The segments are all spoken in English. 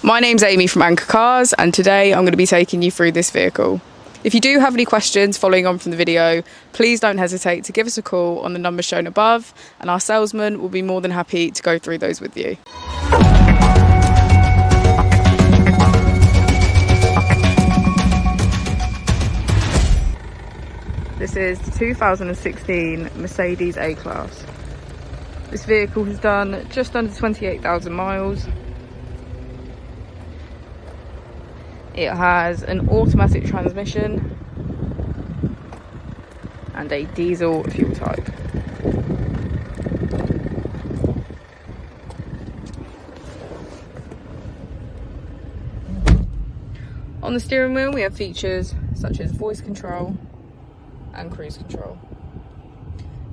My name's Amy from Anchor Cars, and today I'm going to be taking you through this vehicle. If you do have any questions following on from the video, please don't hesitate to give us a call on the number shown above, and our salesman will be more than happy to go through those with you. This is the 2016 Mercedes A-Class. This vehicle has done just under 28,000 miles. It has an automatic transmission and a diesel fuel type. On the steering wheel we have features such as voice control and cruise control.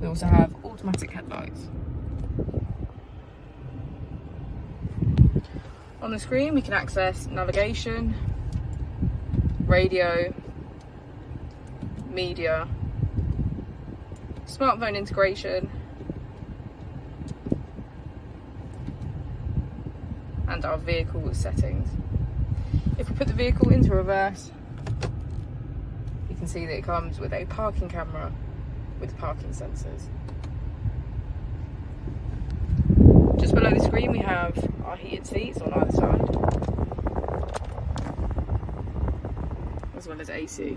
We also have automatic headlights. On the screen we can access navigation, radio, media, smartphone integration, and our vehicle settings. If we put the vehicle into reverse, you can see that it comes with a parking camera with parking sensors. Just below the screen we have our heated seats on either side, as well as AC.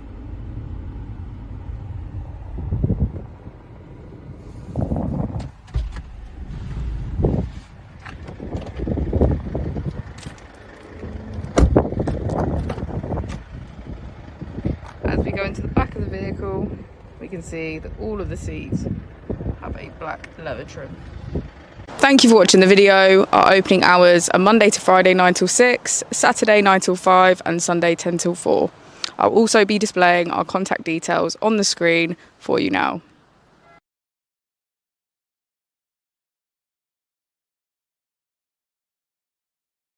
As we go into the back of the vehicle, we can see that all of the seats have a black leather trim. Thank you for watching the video. Our opening hours are Monday to Friday 9 till 6, Saturday 9 till 5 and Sunday 10 till 4. I'll also be displaying our contact details on the screen for you now.